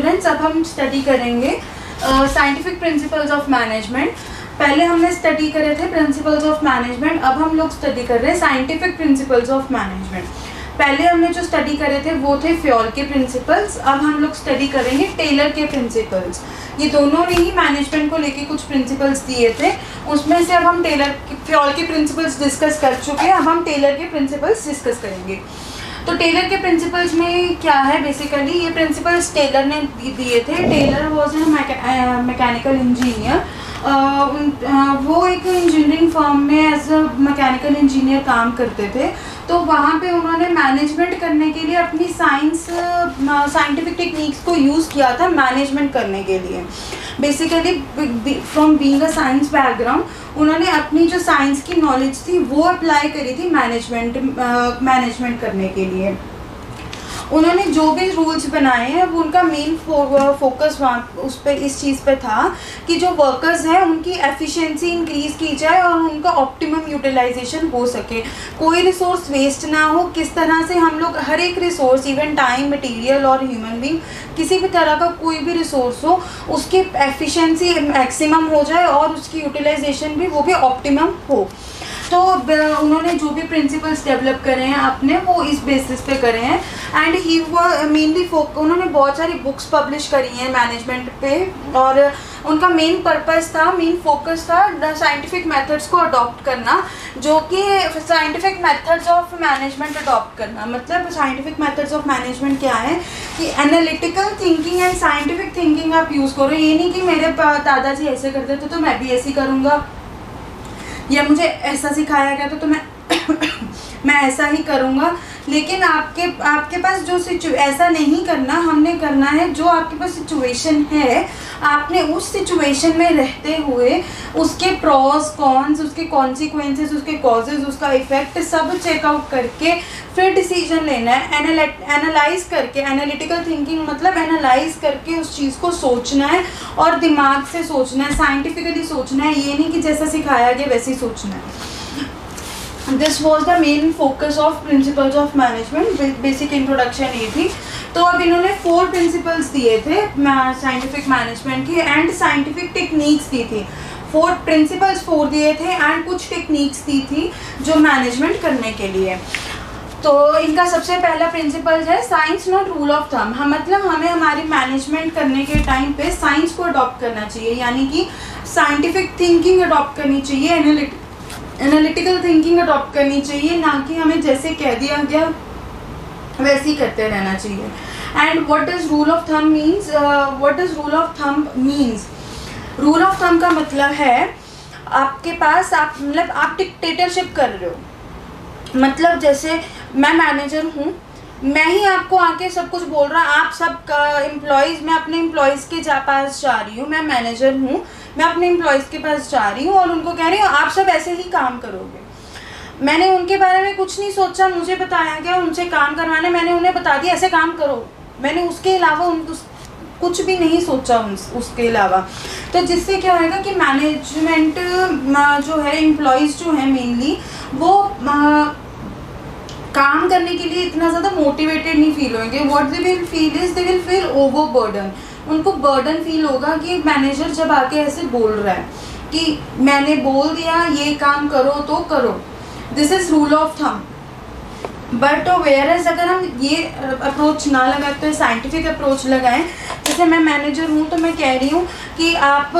Students, अब हम study करेंगे साइंटिफिक प्रिंसिपल्स ऑफ मैनेजमेंट। पहले हमने स्टडी करे थे प्रिंसिपल्स ऑफ मैनेजमेंट, अब हम लोग स्टडी कर रहे हैं साइंटिफिक प्रिंसिपल्स ऑफ मैनेजमेंट। पहले हमने जो स्टडी करे थे वो थे फ्योल के प्रिंसिपल्स, अब हम लोग स्टडी करेंगे टेलर के प्रिंसिपल्स। ये दोनों ने ही मैनेजमेंट को लेके कुछ प्रिंसिपल्स दिए थे, उसमें से अब हम फ्योल के प्रिंसिपल्स डिस्कस कर चुके हैं, अब हम टेलर के प्रिंसिपल्स डिस्कस करेंगे। तो टेलर के प्रिंसिपल्स में क्या है, बेसिकली ये प्रिंसिपल्स टेलर ने दिए थे। Taylor was a mechanical engineer. वो एक इंजीनियरिंग फर्म में एज अ मैकेनिकल इंजीनियर काम करते थे। तो वहाँ पे उन्होंने मैनेजमेंट करने के लिए अपनी साइंटिफिक टेक्निक्स को यूज़ किया था मैनेजमेंट करने के लिए। Basically from being a science background उन्होंने अपनी जो साइंस की नॉलेज थी वो अप्लाई करी थी मैनेजमेंट करने के लिए। उन्होंने जो भी रूल्स बनाए हैं वो उनका मेन फोकस वहाँ उस पर इस चीज़ पे था कि जो वर्कर्स हैं उनकी एफिशिएंसी इंक्रीज़ की जाए और उनका ऑप्टिमम यूटिलाइजेशन हो सके, कोई रिसोर्स वेस्ट ना हो। किस तरह से हम लोग हर एक रिसोर्स, इवन टाइम, मटेरियल और ह्यूमन बीइंग, किसी भी तरह का कोई भी रिसोर्स हो उसकी एफिशिएंसी मैक्सिमम हो जाए और उसकी यूटिलाइजेशन भी वो भी ऑप्टिमम हो। तो उन्होंने जो भी प्रिंसिपल्स डेवलप करे हैं अपने, वो इस बेसिस पे करे हैं। एंड ही वो मेनली उन्होंने बहुत सारी बुक्स पब्लिश करी हैं मैनेजमेंट पे, और उनका मेन फोकस था साइंटिफिक मेथड्स को अडॉप्ट करना, जो कि scientific methods of management adopt करना। मतलब साइंटिफिक मेथड्स ऑफ मैनेजमेंट क्या है कि analytical thinking and scientific thinking आप यूज़ करो। ये नहीं कि मेरे दादाजी ऐसे करते थे तो मैं भी ऐसे करूँगा, या मुझे ऐसा सिखाया गया तो मैं ऐसा ही करूँगा। लेकिन आपके पास जो ऐसा नहीं करना, हमने करना है जो आपके पास सिचुएशन है, आपने उस सिचुएशन में रहते हुए उसके प्रॉस कॉन्स, उसके कॉन्सिक्वेंसेस, उसके कॉजेज, उसका इफेक्ट सब चेकआउट करके फिर डिसीजन लेना है। एनालाइज करके, एनालिटिकल थिंकिंग मतलब एनालाइज करके उस चीज़ को सोचना है और दिमाग से सोचना है, साइंटिफिकली सोचना है। ये नहीं कि जैसा सिखाया गया वैसे ही सोचना है। This was the main focus of principles of management. Basic introduction ये थी। तो अब इन्होंने 4 प्रिंसिपल्स दिए थे साइंटिफिक मैनेजमेंट की, एंड साइंटिफिक टेक्निक्स दी थी। 4 प्रिंसिपल्स 4 दिए थे एंड कुछ टेक्निक्स दी थी जो मैनेजमेंट करने के लिए। तो इनका सबसे पहला प्रिंसिपल है science not rule of thumb. मतलब हमें हमारी मैनेजमेंट करने के टाइम पे साइंस को अडॉप्ट करना चाहिए, यानी कि साइंटिफिक थिंकिंग अडॉप्ट करनी चाहिए, एनालिटिकल थिंकिंग अडॉप्ट करनी चाहिए, ना कि हमें जैसे कह दिया गया वैसे ही करते रहना चाहिए। And what does rule of thumb means? Rule of thumb का मतलब है आपके पास आप डिक्टेटरशिप कर रहे हो। मतलब जैसे मैं मैनेजर हूँ, मैं ही आपको आके सब कुछ बोल रहा, आप सब एम्प्लॉयज़, मैं अपने एम्प्लॉयज़ के पास जा रही हूँ, मैं मैनेजर हूँ, मैं अपने एम्प्लॉयज़ के पास जा रही हूँ और उनको कह रही हूँ आप सब ऐसे ही काम करोगे। मैंने उनके बारे में कुछ नहीं सोचा, मुझे बताया गया उनसे काम करवाना, मैंने उन्हें बता दिया ऐसे काम करो, मैंने उसके अलावा कुछ भी नहीं सोचा उसके अलावा। तो जिससे क्या होएगा कि मैनेजमेंट जो है, एम्प्लॉयज़ जो है मेनली, वो काम करने के लिए इतना ज़्यादा मोटिवेटेड नहीं फील होंगे। What they will feel is, they will feel over burden. उनको बर्डन फील होगा कि मैनेजर जब आके ऐसे बोल रहा है कि मैंने बोल दिया ये काम करो तो करो। This is rule of thumb. But whereas अगर हम ये अप्रोच ना लगाए तो साइंटिफिक अप्रोच लगाएं, जैसे मैं मैनेजर हूँ तो मैं कह रही हूँ कि आप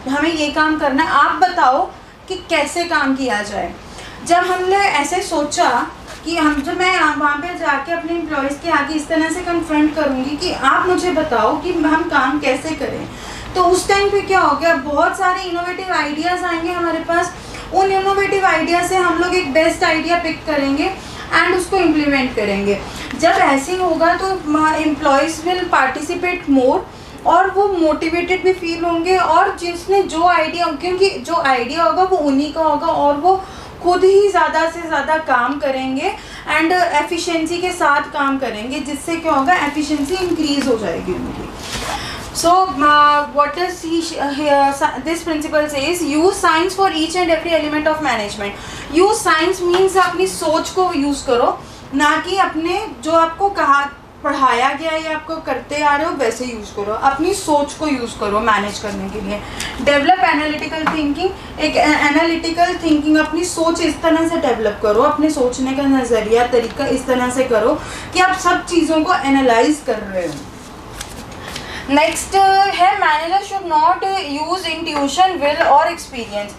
हमें ये काम करना है, आप बताओ कि कैसे काम किया जाए। जब हमने ऐसे सोचा कि जब मैं वहाँ पे जाके अपने एम्प्लॉयज़ के आगे इस तरह से कन्फ्रंट करूँगी कि आप मुझे बताओ कि हम काम कैसे करें, तो उस टाइम पे क्या हो गया, बहुत सारे इनोवेटिव आइडियाज़ आएंगे हमारे पास। उन इनोवेटिव आइडिया से हम लोग एक बेस्ट आइडिया पिक करेंगे एंड उसको इम्प्लीमेंट करेंगे। जब ऐसे होगा तो एम्प्लॉयज़ विल पार्टिसिपेट मोर और वो मोटिवेटेड भी फील होंगे, और जिसने जो आइडिया, क्योंकि जो आइडिया होगा वो उन्हीं का होगा और वो खुद ही ज़्यादा से ज़्यादा काम करेंगे एंड एफिशिएंसी के साथ काम करेंगे, जिससे क्या होगा, एफिशिएंसी इंक्रीज हो जाएगी उनकी। So what does this principle says? Use science for each and every element of management. Use science means अपनी सोच को यूज़ करो, ना कि अपने जो आपको पढ़ाया गया है या आपको करते आ रहे हो वैसे यूज़ करो, अपनी सोच को यूज़ करो मैनेज करने के लिए। डेवलप एनालिटिकल थिंकिंग, एक एनालिटिकल थिंकिंग, अपनी सोच इस तरह से डेवलप करो, अपने सोचने का नज़रिया तरीका इस तरह से करो कि आप सब चीज़ों को एनालाइज कर रहे हो। नेक्स्ट है manager should not use intuition, will और एक्सपीरियंस।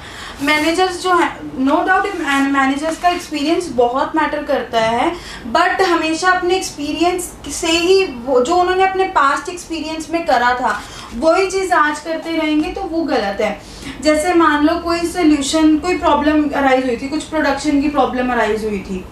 मैनेजर्स जो है, नो डाउट मैनेजर्स का एक्सपीरियंस बहुत मैटर करता है, बट हमेशा अपने एक्सपीरियंस से ही वो जो उन्होंने अपने पास्ट एक्सपीरियंस में करा था वही चीज़ आज करते रहेंगे तो वो गलत है। जैसे मान लो कोई सोल्यूशन, कोई प्रॉब्लम अराइज हुई थी, कुछ प्रोडक्शन की प्रॉब्लम अराइज हुई थी,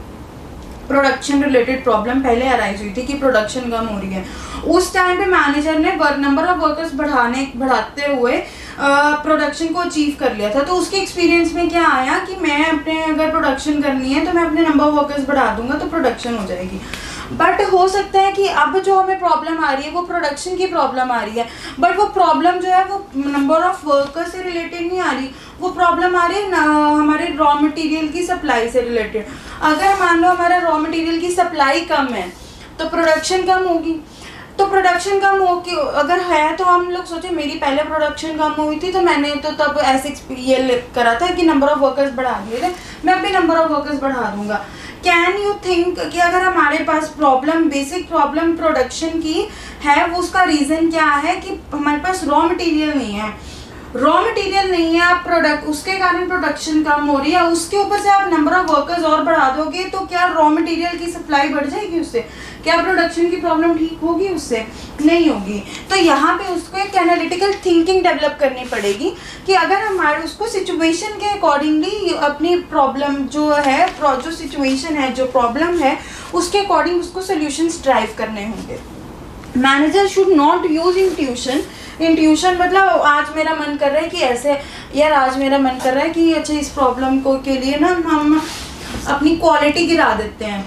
प्रोडक्शन रिलेटेड प्रॉब्लम पहले अराइज हुई थी कि प्रोडक्शन कम हो रही है। उस टाइम पे मैनेजर ने नंबर ऑफ वर्कर्स बढ़ाते हुए प्रोडक्शन को अचीव कर लिया था। तो उसके एक्सपीरियंस में क्या आया कि मैं अपने अगर प्रोडक्शन करनी है तो मैं अपने नंबर ऑफ वर्कर्स बढ़ा दूंगा तो प्रोडक्शन हो जाएगी। बट हो सकता है कि अब जो हमें प्रॉब्लम आ रही है वो प्रोडक्शन की प्रॉब्लम आ रही है, बट वो प्रॉब्लम जो है वो नंबर ऑफ वर्कर्स से रिलेटेड नहीं आ रही, वो प्रॉब्लम आ रही है हमारे रॉ मटेरियल की सप्लाई से रिलेटेड। अगर मान लो हमारा रॉ मटेरियल की सप्लाई कम है तो प्रोडक्शन कम होगी। तो प्रोडक्शन कम हो कि अगर है तो हम लोग सोचे मेरी पहले प्रोडक्शन कम हुई थी तो मैंने तो तब ऐसे ये करा था कि नंबर ऑफ वर्कर्स बढ़ा दिए थे, मैं अभी नंबर ऑफ वर्कर्स बढ़ा दूंगा। कैन यू थिंक कि अगर हमारे पास प्रॉब्लम, बेसिक प्रॉब्लम प्रोडक्शन की है, वो उसका रीज़न क्या है कि हमारे पास रॉ मटेरियल नहीं है, रॉ मटेरियल नहीं है, आप प्रोडक्ट उसके कारण प्रोडक्शन कम हो रही है, उसके ऊपर से आप नंबर ऑफ वर्कर्स और बढ़ा दोगे तो क्या रॉ मटेरियल की सप्लाई बढ़ जाएगी उससे? क्या प्रोडक्शन की प्रॉब्लम ठीक होगी उससे? नहीं होगी। तो यहाँ पे उसको एक एनालिटिकल थिंकिंग डेवलप करनी पड़ेगी कि अगर हमारे उसको सिचुएशन के अकॉर्डिंगली अपनी प्रॉब्लम जो है, जो सिचुएशन है, जो प्रॉब्लम है, उसके अकॉर्डिंग उसको सोल्यूशंस ड्राइव करने होंगे। Manager should not use intuition. Intuition मतलब आज मेरा मन कर रहा है कि ऐसे, यार आज मेरा मन कर रहा है कि अच्छा इस प्रॉब्लम को के लिए ना हम अपनी क्वालिटी गिरा देते हैं,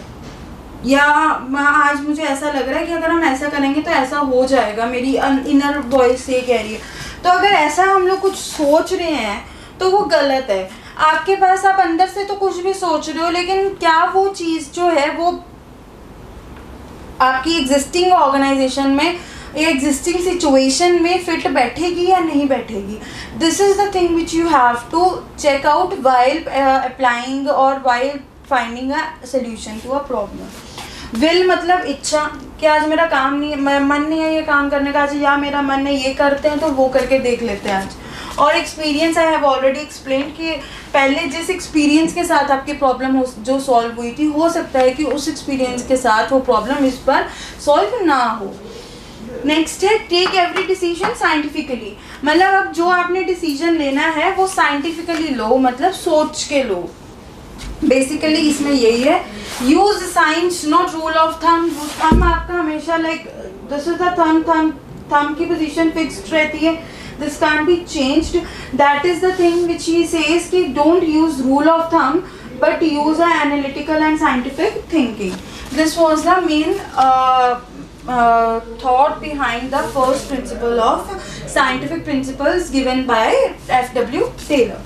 या आज मुझे ऐसा लग रहा है कि अगर हम ऐसा करेंगे तो ऐसा हो जाएगा, मेरी इनर वॉइस ये कह रही है। तो अगर ऐसा हम लोग कुछ सोच रहे हैं तो वो गलत है। आपके पास, आप अंदर से तो कुछ भी सोच रहे हो, लेकिन क्या वो चीज़ जो है वो आपकी एग्जिस्टिंग ऑर्गेनाइजेशन में, एग्जिस्टिंग सिचुएशन में फिट बैठेगी या नहीं बैठेगी? This is the thing which you have to check out while applying और while finding a solution to a problem. Will मतलब इच्छा कि आज मेरा काम नहीं, मन नहीं है ये काम करने का आज, या मेरा मन है ये करते हैं तो वो करके देख लेते हैं आज। और experience, I have already explain कि पहले जिस एक्सपीरियंस के साथ आपकी प्रॉब्लम जो सॉल्व हुई थी, हो सकता है कि उस एक्सपीरियंस के साथ वो प्रॉब्लम इस बार सॉल्व ना हो। नेक्स्ट है टेक एवरी डिसीजन साइंटिफिकली। मतलब अब जो आपने डिसीजन लेना है वो साइंटिफिकली लो, मतलब सोच के लो। बेसिकली इसमें यही है, use science not rule of thumb. Thumb आपका हमेशा like this is the thumb की पोजीशन फिक्स्ड रहती है, this can't be changed. That is the thing which he says कि don't use rule of thumb but use a analytical and scientific thinking. This was the main thought behind the first principle of scientific principles given by F.W. Taylor.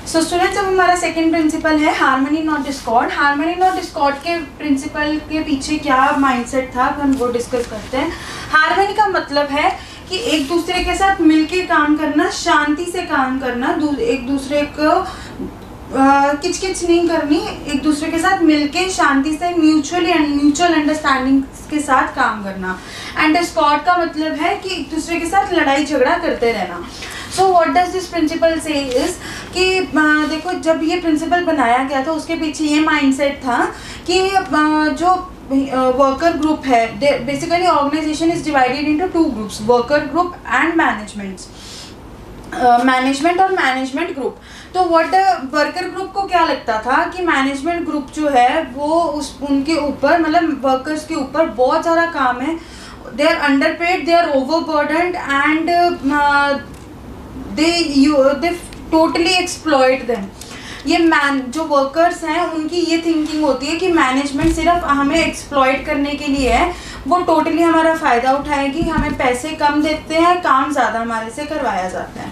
So students, अब हमारा second principal है harmony not Discord. Harmony not Discord के principal के पीछे क्या mindset था हम वो डिस्कस करते हैं। हार्मनी का मतलब है कि एक दूसरे के साथ मिलके काम करना, शांति से काम करना, एक दूसरे को किचकिच नहीं करनी, एक दूसरे के साथ मिलके शांति से म्यूचुअल अंडरस्टैंडिंग के साथ काम करना। एंड डिस्कॉर्ड का मतलब है कि एक दूसरे के साथ लड़ाई झगड़ा करते रहना। So what does this principle से इज कि देखो, जब ये प्रिंसिपल बनाया गया था उसके पीछे ये माइंडसेट था कि जो वर्कर ग्रुप है, basically organisation is divided into two groups, worker group and management और मैनेजमेंट ग्रुप। तो व्हाट वर्कर ग्रुप को क्या लगता था कि मैनेजमेंट ग्रुप जो है वो उनके ऊपर, मतलब वर्कर्स के ऊपर बहुत सारा काम है, they are underpaid, they are overburdened and they totally exploit them। ये जो वर्कर्स हैं उनकी ये थिंकिंग होती है कि मैनेजमेंट सिर्फ हमें एक्सप्लॉइट करने के लिए है, वो टोटली हमारा फ़ायदा उठाएगी, हमें पैसे कम देते हैं, काम ज़्यादा हमारे से करवाया जाता है।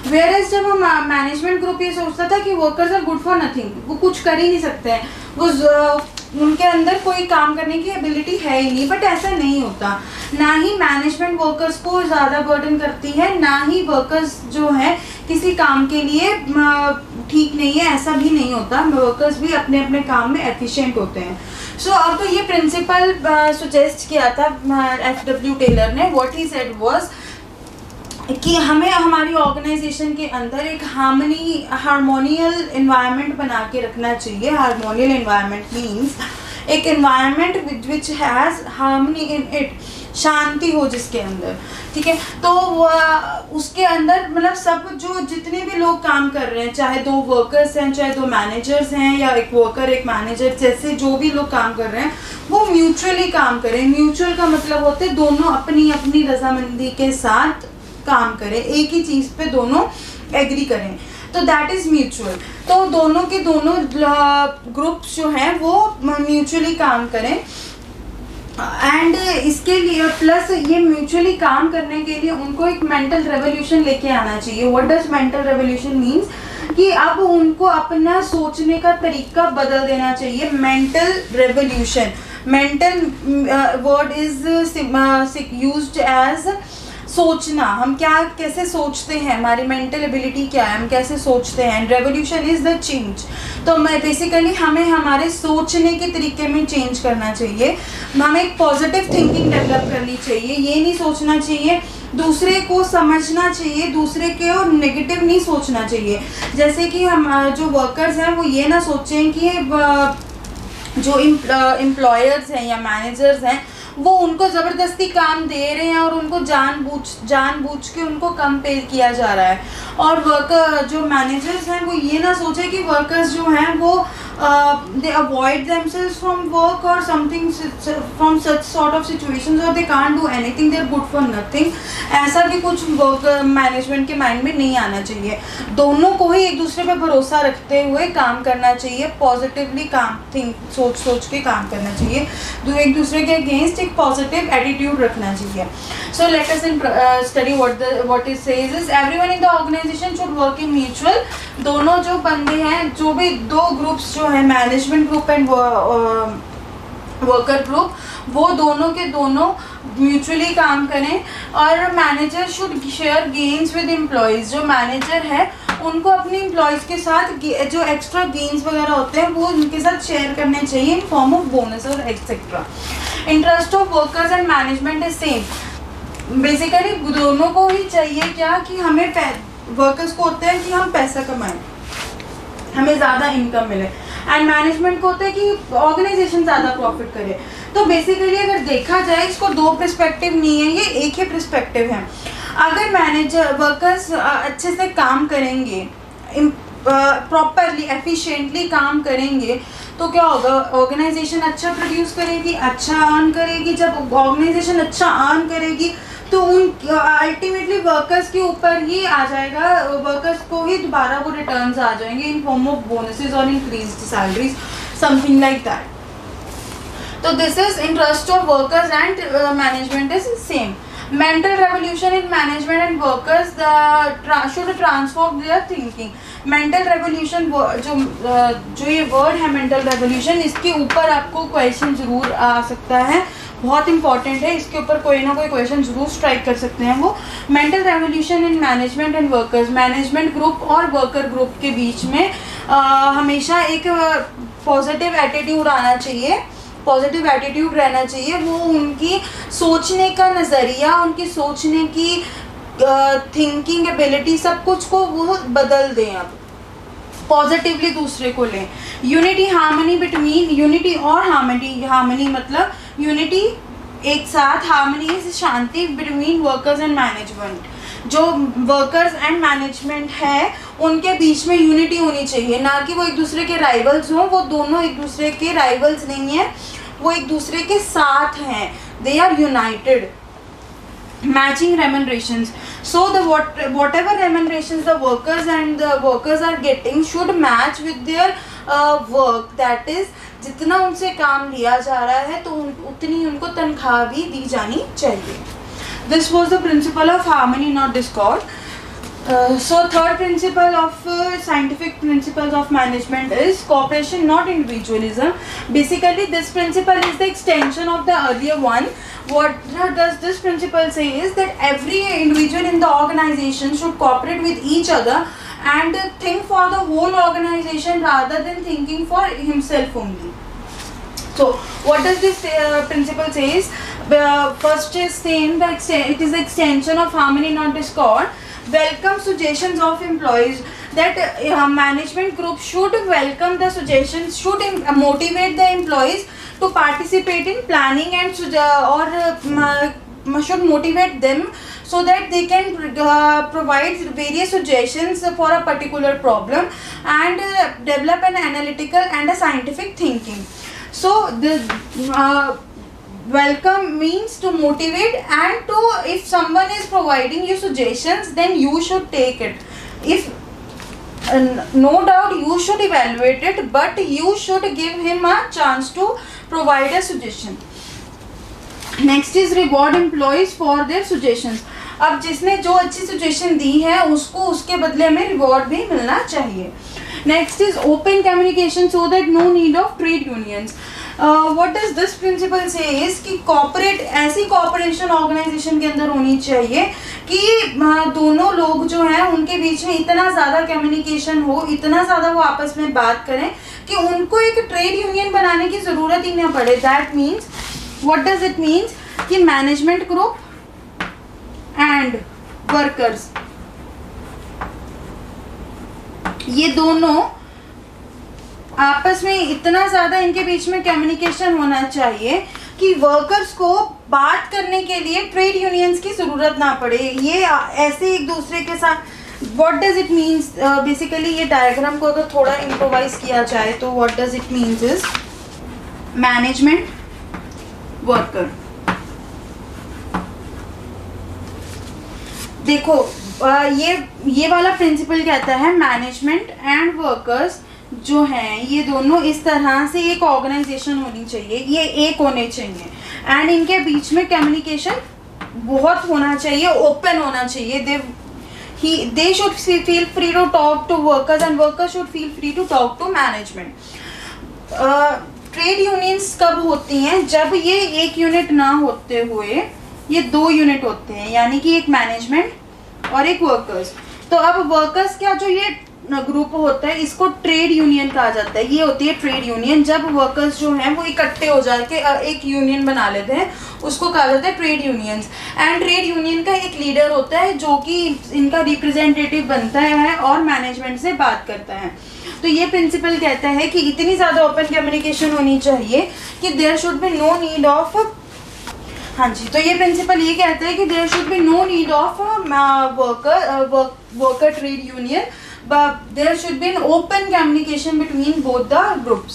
वेयरएज जब हम मैनेजमेंट ग्रुप ये सोचता था कि workers are good for nothing, वो कुछ कर ही नहीं सकते हैं, वो उनके अंदर कोई काम करने की एबिलिटी है ही नहीं, बट ऐसा नहीं होता। ना ही मैनेजमेंट वर्कर्स को ज़्यादा बर्डन करती है, ना ही वर्कर्स जो है किसी काम के लिए ठीक नहीं है, ऐसा भी नहीं होता। वर्कर्स भी अपने अपने काम में एफिशिएंट होते हैं। सो अब तो ये प्रिंसिपल सुजेस्ट किया था F.W. टेलर ने। व्हाट ही सेड वाज कि हमें हमारी ऑर्गेनाइजेशन के अंदर एक हार्मोनियल इन्वायरमेंट बना के रखना चाहिए। हार्मोनियल इन्वायरमेंट मीन्स एक environment which has harmony in it, शांति हो जिसके अंदर, ठीक है। तो उसके अंदर मतलब सब जो जितने भी लोग काम कर रहे हैं, चाहे 2 वर्कर्स हैं, चाहे 2 मैनेजर्स हैं, या एक वर्कर एक मैनेजर, जैसे जो भी लोग काम कर रहे हैं वो म्यूचुअली काम करें। म्यूचुअल का मतलब होता है दोनों अपनी अपनी रजामंदी के साथ काम करें, एक ही चीज़ पे दोनों एग्री करें, तो दैट इज़ म्यूचुअल। तो दोनों के दोनों ग्रुप्स जो हैं वो म्यूचुअली काम करें। एंड इसके लिए प्लस ये म्यूचुअली काम करने के लिए उनको एक मेंटल रेवोल्यूशन लेके आना चाहिए। What does mental revolution means कि अब उनको अपना सोचने का तरीका बदल देना चाहिए। Mental revolution, mental word is used as सोचना। हम क्या कैसे सोचते हैं, हमारी मेंटल एबिलिटी क्या है, हम कैसे सोचते हैं। Revolution is the change. तो मैं बेसिकली हमें हमारे सोचने के तरीके में चेंज करना चाहिए। हमें एक पॉजिटिव थिंकिंग डेवलप करनी चाहिए। ये नहीं सोचना चाहिए, दूसरे को समझना चाहिए, दूसरे के और नेगेटिव नहीं सोचना चाहिए। जैसे कि हम जो वर्कर्स हैं वो ये ना सोचें कि जो एम्प्लॉयर्स हैं या मैनेजर्स हैं वो उनको ज़बरदस्ती काम दे रहे हैं और उनको जानबूझ के उनको कम पे किया जा रहा है। और वर्कर जो मैनेजर्स हैं वो ये ना सोचे कि वर्कर्स जो हैं वो they avoid themselves from work or something from such sort of situations, or they can't do anything, they're good for nothing। ऐसा भी कुछ वर्क मैनेजमेंट के माइंड में नहीं आना चाहिए। दोनों को ही एक दूसरे पे भरोसा रखते हुए काम करना चाहिए, पॉजिटिवली सोच के काम करना चाहिए, एक दूसरे के अगेंस्ट एक पॉजिटिव एटीट्यूड रखना चाहिए। So let us study what it says is everyone in the organisation should work in mutual. दोनों जो बंदे हैं, जो भी 2 ग्रुप्स जो है, management group and worker group, वो दोनों के दोनों म्यूचुअली काम करें। और manager should share gains with employees. जो मैनेजर है उनको अपने एम्प्लॉयज़ के साथ जो एक्स्ट्रा गेन्स वगैरह होते हैं वो उनके साथ शेयर करने चाहिए इन फॉर्म ऑफ बोनस और etcetera. Interest of workers and management is same. Basically दोनों को ही चाहिए क्या कि हमें वर्कर्स को होता है कि हम पैसा कमाएं, हमें ज़्यादा इनकम मिले, एंड मैनेजमेंट को होता है कि ऑर्गेनाइजेशन ज़्यादा प्रॉफिट करे। तो बेसिकली अगर देखा जाए इसको 2 पर्सपेक्टिव नहीं है, ये एक ही पर्सपेक्टिव है। अगर वर्कर्स अच्छे से काम करेंगे, प्रॉपरली एफिशिएंटली काम करेंगे, तो क्या होगा, ऑर्गेनाइजेशन अच्छा प्रोड्यूस करेगी, अच्छा अर्न करेगी। जब ऑर्गेनाइजेशन अच्छा अर्न करेगी तो अल्टीमेटली वर्कर्स के ऊपर ही आ जाएगा, वर्कर्स को ही दोबारा वो रिटर्न्स आ जाएंगे इन फॉर्म ऑफ बोनसेस और increased salaries, something like that. तो this is interest of workers and management is same. Mental revolution in management and workers should transform their thinking. Mental revolution जो ये word है mental revolution, इसके ऊपर आपको question ज़रूर आ सकता है, बहुत इंपॉर्टेंट है, इसके ऊपर कोई ना कोई क्वेश्चन ज़रूर स्ट्राइक कर सकते हैं वो। Mental revolution in management and workers, management group और वर्कर ग्रुप के बीच में हमेशा एक पॉजिटिव एटीट्यूड आना चाहिए, पॉजिटिव एटीट्यूड रहना चाहिए। वो उनकी सोचने का नज़रिया, उनकी सोचने की थिंकिंग एबिलिटी, सब कुछ को वो बदल दें, अब पॉजिटिवली दूसरे को लें। यूनिटी हार्मनी बिटवीन, यूनिटी और हार्मनी मतलब यूनिटी एक साथ, harmony Shanti between workers and management. जो वर्कर्स एंड मैनेजमेंट है उनके बीच में यूनिटी होनी चाहिए, ना कि वो एक दूसरे के राइवल्स हों। वो दोनों एक दूसरे के राइवल्स नहीं हैं, वो एक दूसरे के साथ हैं, they are united. Matching remunerations, so whatever remunerations the workers are getting should match with their work, that is जितना उनसे काम लिया जा रहा है तो उतनी उनको तनख्वाह भी दी जानी चाहिए। This was the principle of harmony, not discord. So third principle of scientific principles of management is cooperation, not individualism. Basically, this principle is the extension of the earlier one. What does this principle say is that every individual in the organization should cooperate with each other and think for the whole organization rather than thinking for himself only. So what does this principle says? First is saying that it is the extension of harmony, not discord. Welcome suggestions of employees, that management group should welcome the suggestions, should motivate the employees to participate in planning and should motivate them so that they can provide various suggestions for a particular problem and develop an analytical and a scientific thinking. So the welcome means to motivate, and to, if someone is providing you suggestions, then you should take it. If no doubt you should evaluate it, but you should give him a chance to provide a suggestion. Next is reward employees for their suggestions. अब जिसने जो अच्छी suggestion दी है उसको उसके बदले में reward भी मिलना चाहिए. Next is open communication, so that no need of trade unions. What does this principle say is कि कॉर्पोरेट, ऐसी कॉर्पोरेशन ऑर्गेनाइजेशन के अंदर होनी चाहिए कि दोनों लोग जो हैं उनके बीच में इतना ज़्यादा कम्युनिकेशन हो, इतना ज़्यादा वो आपस में बात करें कि उनको एक ट्रेड यूनियन बनाने की ज़रूरत ही ना पड़े. That means, what does it means कि मैनेजमेंट ग्रुप एंड वर्कर्स, ये दोनों आपस में इतना ज़्यादा इनके बीच में कम्युनिकेशन होना चाहिए कि वर्कर्स को बात करने के लिए ट्रेड यूनियंस की ज़रूरत ना पड़े. ये ऐसे एक दूसरे के साथ, what does it means, basically ये डायग्राम को अगर थोड़ा इम्प्रोवाइज किया जाए तो what does it means is management worker. देखो ये वाला प्रिंसिपल कहता है मैनेजमेंट एंड वर्कर्स जो हैं ये दोनों इस तरह से एक ऑर्गेनाइजेशन होनी चाहिए, ये एक होने चाहिए, एंड इनके बीच में कम्युनिकेशन बहुत होना चाहिए, ओपन होना चाहिए. they should feel free to talk to workers and workers should feel free to talk to management. Trade unions कब होती हैं? जब ये एक यूनिट ना होते हुए ये दो यूनिट होते हैं, यानी कि एक मैनेजमेंट और एक वर्कर्स. तो अब वर्कर्स का जो ये ग्रुप होता है इसको ट्रेड यूनियन कहा जाता है. ये होती है ट्रेड यूनियन. जब वर्कर्स जो हैं वो इकट्ठे हो जाके एक यूनियन बना लेते हैं, उसको कहा जाता है trade unions. And trade union का एक लीडर होता है जो कि इनका रिप्रेजेंटेटिव बनता है और मैनेजमेंट से बात करता है. तो ये प्रिंसिपल कहता है कि इतनी ज़्यादा ओपन कम्युनिकेशन होनी चाहिए कि there should be no need of, हाँ जी, तो ये प्रिंसिपल ये कहता है कि there should be no need of worker trade union, but there should be an open communication between both the groups.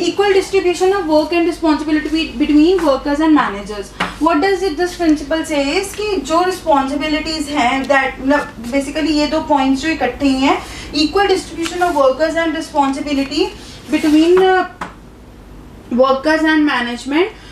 Equal distribution of work and responsibility between workers and managers. What does this principle say is कि जो responsibilities हैं, that basically ये दो points जो इकट्ठे हैं, equal distribution of workers and responsibility between workers and management.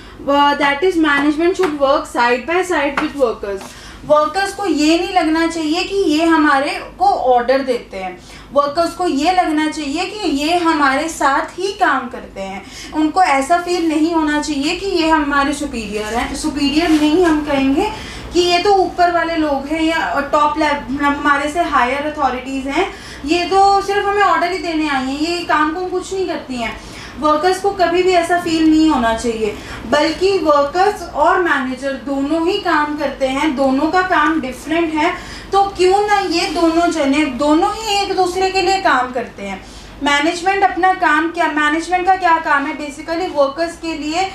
That is, management should work side by side with workers. Workers को ये नहीं लगना चाहिए कि ये हमारे को ऑर्डर देते हैं, वर्कर्स को ये लगना चाहिए कि ये हमारे साथ ही काम करते हैं. उनको ऐसा फील नहीं होना चाहिए कि ये हमारे सुपीरियर हैं. सुपीरियर नहीं हम कहेंगे कि ये तो ऊपर वाले लोग हैं या टॉप लेवल हमारे से हायर अथॉरिटीज़ हैं, ये तो सिर्फ हमें ऑर्डर ही देने आई हैं, ये काम को कुछ नहीं करती हैं. वर्कर्स को कभी भी ऐसा फील नहीं होना चाहिए, बल्कि वर्कर्स और मैनेजर दोनों ही काम करते हैं, दोनों का काम डिफरेंट है, तो क्यों ना ये दोनों जने दोनों ही एक दूसरे के लिए काम करते हैं. मैनेजमेंट अपना काम क्या, मैनेजमेंट का क्या काम है, बेसिकली वर्कर्स के लिए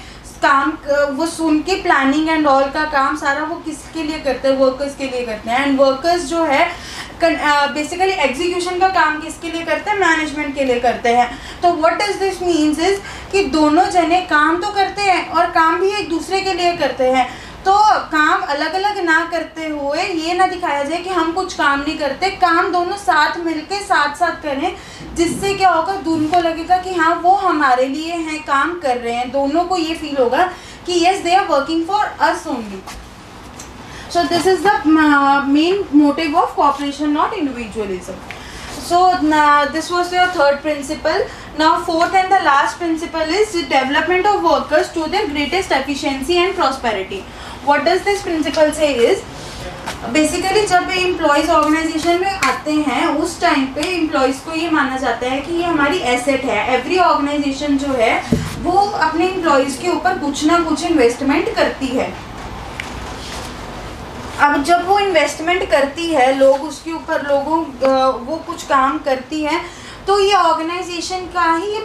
काम, वो सुन के प्लानिंग एंड ऑल का काम सारा वो किसके लिए करते हैं, वर्कर्स के लिए करते हैं. एंड वर्कर्स जो है बेसिकली एग्जीक्यूशन का काम किसके लिए करते हैं, मैनेजमेंट के लिए करते हैं. तो what does this means is कि दोनों जने काम तो करते हैं और काम भी एक दूसरे के लिए करते हैं. तो काम अलग अलग ना करते हुए ये ना दिखाया जाए कि हम कुछ काम नहीं करते, काम दोनों साथ मिलके साथ साथ करें, जिससे क्या होगा, उनको लगेगा कि हाँ वो हमारे लिए हैं, काम कर रहे हैं, दोनों को ये फील होगा कि yes they are working for us only. So this is the main motive of cooperation, not individualism. So this was your third principle. Now fourth and the last principle is the development of workers to their greatest efficiency and prosperity. What does this principle say is, basically जब employees organisation में आते हैं उस time पे employees को ये माना जाता है कि ये हमारी एसेट है. एवरी ऑर्गेनाइजेशन जो है वो अपने एम्प्लॉयज़ के ऊपर कुछ ना कुछ इन्वेस्टमेंट करती है. अब जब वो इन्वेस्टमेंट करती है, लोग उसके ऊपर वो कुछ काम करती है, तो ये ऑर्गेनाइजेशन का ही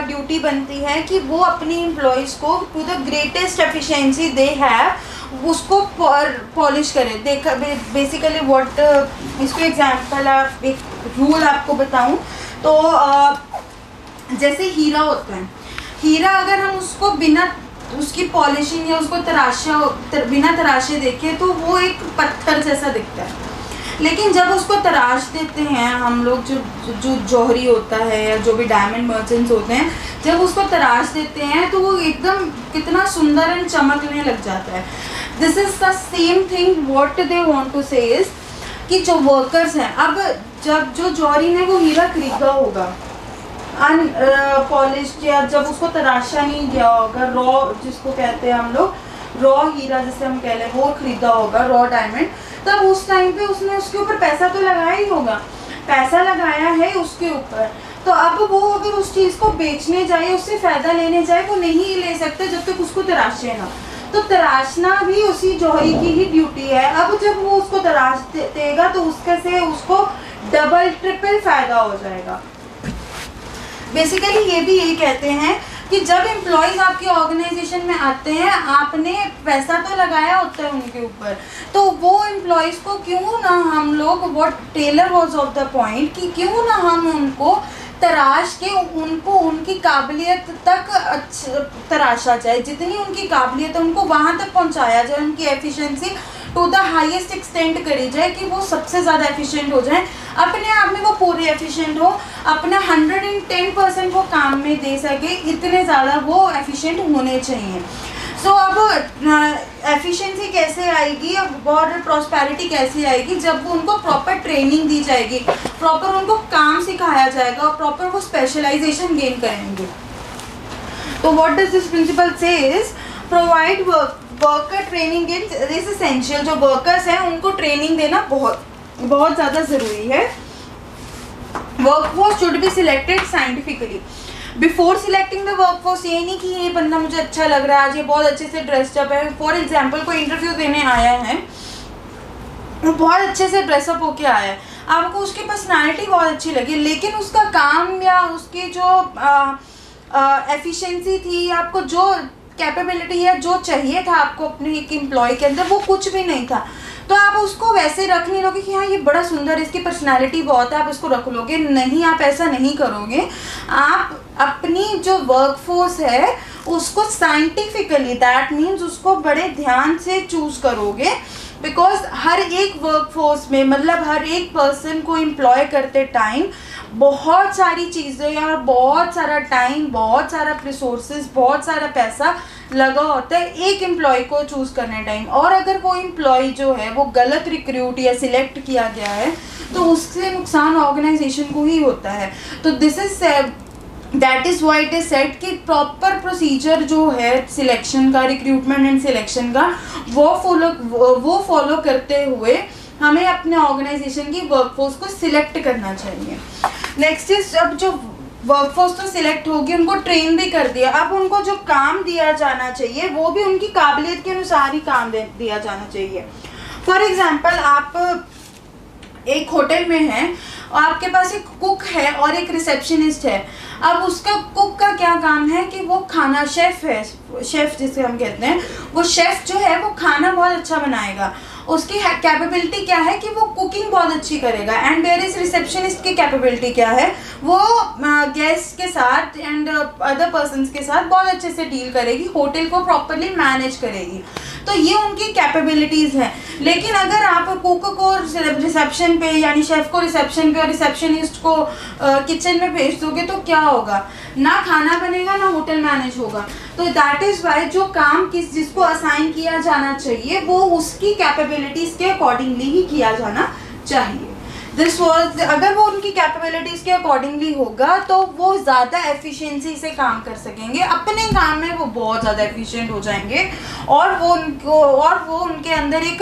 ड्यूटी बनती है कि वो अपनी एम्प्लॉयज़ को to the greatest efficiency they have उसको पॉलिश करें. देखा बेसिकली व्हाट, इसको एग्जांपल एक रूल आपको बताऊं तो जैसे हीरा होता है. हीरा अगर हम उसको बिना उसकी पॉलिशिंग या उसको बिना तराशे देखें तो वो एक पत्थर जैसा दिखता है. लेकिन जब उसको तराश देते हैं हम लोग, जो जौहरी होता है या जो भी डायमंड मर्चेंट्स होते हैं, जब उसको तराश देते हैं तो वो एकदम कितना सुंदर एंड चमकने लग जाता है. This is the same thing what they want to say is कि जो वर्कर्स हैं, अब जब जो जौहरी ने वो हीरा खरीदा होगा अनपॉलिश्ड या जब उसको तराशा नहीं गया होगा, रॉ जिसको कहते हैं हम लोग, रॉ हीरा जैसे हम कह लें, वो खरीदा होगा रॉ डायमंड, तब उस टाइम पे उसने उसके ऊपर पैसा तो लगाया ही होगा. पैसा लगाया है उसके ऊपर, तो अब वो अगर उस चीज़ को बेचने जाए, उससे फ़ायदा लेने जाए, वो नहीं ले सकते जब तक उसको तराशे ना. तो तराशना भी उसी जौहरी की ही ड्यूटी है. अब जब वो उसको तराश देगा तो उसके से उसको डबल ट्रिपल फ़ायदा हो जाएगा. बेसिकली ये भी यही कहते हैं कि जब एम्प्लॉयज़ आपकी ऑर्गेनाइजेशन में आते हैं, आपने पैसा तो लगाया होता है उनके ऊपर, तो वो एम्प्लॉयज़ को क्यों ना हम लोग, what Taylor was of the point, कि क्यों ना हम उनको तराश के उनको उनकी काबिलियत तक तराशा जाए, जितनी उनकी काबिलियत है उनको वहाँ तक पहुँचाया जाए, उनकी efficiency to the highest extent करी जाए कि वो सबसे ज़्यादा एफिशिएंट हो जाए. अपने आप में वो पूरे एफिशिएंट हो, अपना 110% वो काम में दे सके, इतने ज़्यादा वो एफिशिएंट होने चाहिए. सो अब एफिशिएंसी कैसे आएगी और प्रॉस्पेरिटी कैसे आएगी, जब वो उनको प्रॉपर ट्रेनिंग दी जाएगी, प्रॉपर उनको काम सिखाया जाएगा और प्रॉपर वो स्पेशलाइजेशन गेन करेंगे. तो व्हाट डज दिस प्रिंसिपल से is provide worker training is essential. जो वर्कर्स हैं उनको ट्रेनिंग देना बहुत ज़्यादा ज़रूरी है. Workforce should be selected scientifically. Before selecting the workforce, ये नहीं कि ये बंदा मुझे अच्छा लग रहा है, आज ये बहुत अच्छे से ड्रेसअप है. फॉर एग्जाम्पल कोई इंटरव्यू देने आया है, वो बहुत अच्छे से ड्रेसअप होके आया है, आपको उसकी पर्सनालिटी बहुत अच्छी लगी, लेकिन उसका काम या उसकी जो एफिशिएंसी थी, आपको जो कैपेबिलिटी है, जो चाहिए था आपको अपने एक एम्प्लॉय के अंदर, वो कुछ भी नहीं था. तो आप उसको वैसे रख नहीं लोगे कि हाँ ये बड़ा सुंदर, इसकी पर्सनालिटी बहुत है, आप उसको रख लोगे. नहीं, आप ऐसा नहीं करोगे. आप अपनी जो वर्कफोर्स है उसको साइंटिफिकली, दैट मीन्स उसको बड़े ध्यान से चूज़ करोगे. बिकॉज हर एक वर्कफोर्स में, मतलब हर एक पर्सन को एम्प्लॉय करते टाइम बहुत सारी चीज़ें और बहुत सारा टाइम, बहुत सारा रिसोर्सेज, बहुत सारा पैसा लगा होता है एक एम्प्लॉय को चूज़ करने टाइम. और अगर वो एम्प्लॉय जो है वो गलत रिक्रूट या सिलेक्ट किया गया है तो उससे नुकसान ऑर्गेनाइजेशन को ही होता है. तो this is that is why it is said कि प्रॉपर प्रोसीजर जो है सिलेक्शन का, रिक्रूटमेंट एंड सिलेक्शन का, वो फॉलो करते हुए हमें अपने ऑर्गेनाइजेशन की वर्कफोर्स को सिलेक्ट करना चाहिए. नेक्स्ट इज, अब जो वर्कफोर्स तो सिलेक्ट होगी, उनको ट्रेन भी कर दिया, अब उनको जो काम दिया जाना चाहिए वो भी उनकी काबिलियत के अनुसार ही काम दिया जाना चाहिए. फॉर एग्जाम्पल, आप एक होटल में हैं और आपके पास एक कुक है और एक रिसेप्शनिस्ट है. अब उसका कुक का क्या काम है कि वो खाना, शेफ़ है, शेफ़ जिसे हम कहते हैं, वो शेफ़ जो है वो खाना बहुत अच्छा बनाएगा. उसकी कैपेबिलिटी क्या है कि वो कुकिंग बहुत अच्छी करेगा. एंड वेयर इज रिसेप्शनिस्ट की कैपेबिलिटी क्या है, वो गेस्ट के साथ एंड अदर पर्सन्स के साथ बहुत अच्छे से डील करेगी, होटल को प्रॉपरली मैनेज करेगी. तो ये उनकी कैपेबिलिटीज़ हैं। लेकिन अगर आप कुक को रिसेप्शन पे यानी शेफ़ को रिसेप्शन पे और रिसेप्शनिस्ट को किचन में भेज दोगे तो क्या होगा, ना खाना बनेगा ना होटल मैनेज होगा। तो दैट इज़ वाई जो काम जिसको असाइन किया जाना चाहिए वो उसकी कैपेबिलिटीज़ के अकॉर्डिंगली ही किया जाना चाहिए। दिस वॉज, अगर वो उनकी कैपेबिलिटीज़ के अकॉर्डिंगली होगा तो वो ज़्यादा एफिशिएंसी से काम कर सकेंगे, अपने काम में वो बहुत ज़्यादा एफिशिएंट हो जाएंगे और वो उनके अंदर एक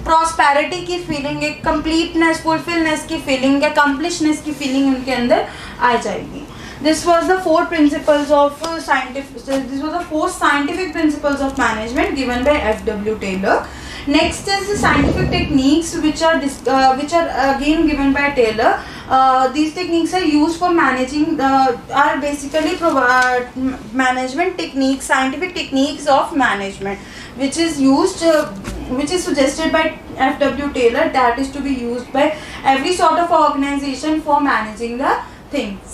प्रॉस्पेरिटी की फीलिंग, एक कंप्लीटनेस, फुलफिलनेस की फीलिंग, अकम्प्लिशनेस की फीलिंग उनके अंदर आ जाएगी। This was the four scientific principles of management given by F.W. Taylor. Next is the scientific techniques which are again given by Taylor. These techniques are used for managing are basically management techniques, scientific techniques of management, which is suggested by F.W. Taylor, that is to be used by every sort of organization for managing the things.